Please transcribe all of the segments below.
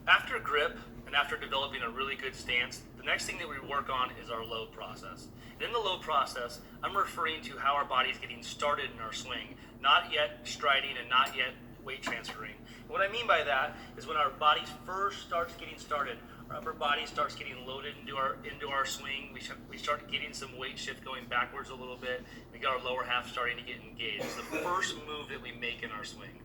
After grip and after developing a really good stance, the next thing that we work on is our load process. And in the load process, I'm referring to how our body is getting started in our swing, not yet striding and not yet weight transferring. And what I mean by that is when our body first starts getting started, our upper body starts getting loaded into our swing. We start getting some weight shift going backwards a little bit. We got our lower half starting to get engaged. It's the first move that we make in our swing.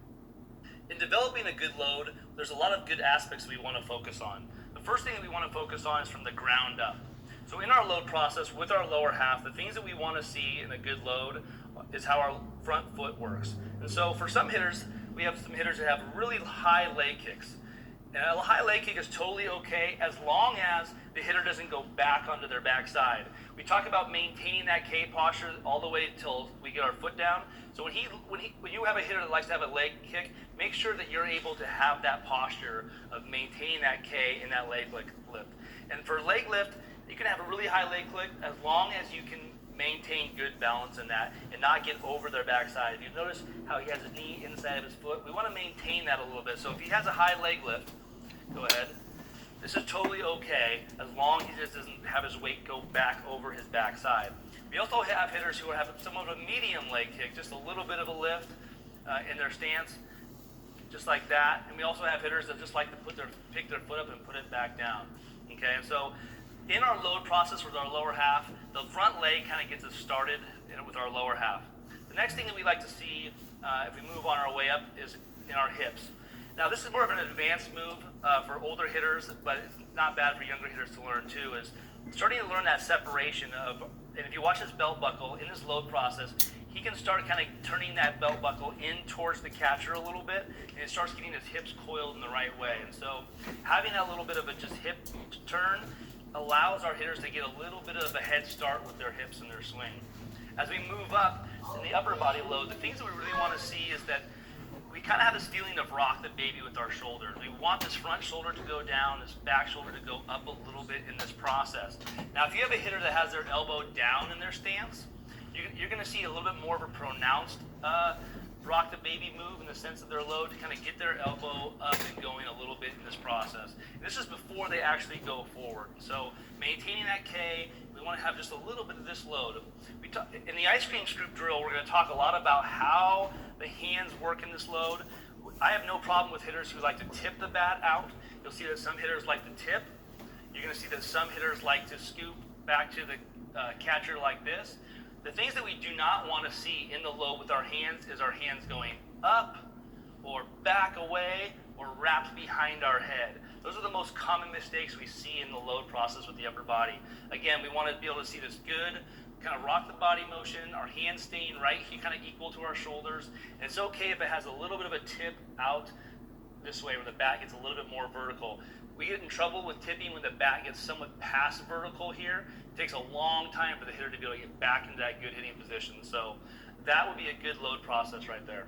In developing a good load, there's a lot of good aspects we want to focus on. The first thing that we want to focus on is from the ground up. So in our load process with our lower half, the things that we want to see in a good load is how our front foot works. And so for some hitters, we have some hitters that have really high leg kicks. And a high leg kick is totally okay as long as the hitter doesn't go back onto their backside. We talk about maintaining that K posture all the way until we get our foot down. So when you have a hitter that likes to have a leg kick, make sure that you're able to have that posture of maintaining that K in that leg lift. And for leg lift, you can have a really high leg kick as long as you can maintain good balance in that and not get over their backside. If you notice how he has his knee inside of his foot, we want to maintain that a little bit. So if he has a high leg lift, go ahead. This is totally okay as long as he just doesn't have his weight go back over his backside. We also have hitters who have somewhat of a medium leg kick, just a little bit of a lift in their stance, just like that. And we also have hitters that just like to pick their foot up and put it back down. Okay, and so in our load process with our lower half, the front leg kind of gets us started with our lower half. The next thing that we like to see if we move on our way up is in our hips. Now this is more of an advanced move for older hitters, but it's not bad for younger hitters to learn too, is starting to learn that separation of, and if you watch his belt buckle in his load process, he can start kind of turning that belt buckle in towards the catcher a little bit, and it starts getting his hips coiled in the right way. And so having that little bit of a just hip turn allows our hitters to get a little bit of a head start with their hips and their swing. As we move up in the upper body load, the things that we really want to see is that we kind of have this feeling of rock the baby with our shoulders. We want this front shoulder to go down, this back shoulder to go up a little bit in this process. Now, if you have a hitter that has their elbow down in their stance, you're going to see a little bit more of a pronounced rock the baby move in the sense of their load to kind of get their elbow up and going a little bit in this process. And this is before they actually go forward. So maintaining that K, we want to have just a little bit of this load. In the ice cream scoop drill, we're going to talk a lot about how the hands work in this load. I have no problem with hitters who like to tip the bat out. You'll see that some hitters like to tip. You're going to see that some hitters like to scoop back to the catcher like this. The things that we do not want to see in the load with our hands is our hands going up or back away or wrapped behind our head. Those are the most common mistakes we see in the load process with the upper body. Again, we want to be able to see this good, kind of rock the body motion, our hands staying right, kind of equal to our shoulders. And it's okay if it has a little bit of a tip out this way where the bat gets a little bit more vertical. We get in trouble with tipping when the bat gets somewhat past vertical here. It takes a long time for the hitter to be able to get back into that good hitting position. So that would be a good load process right there.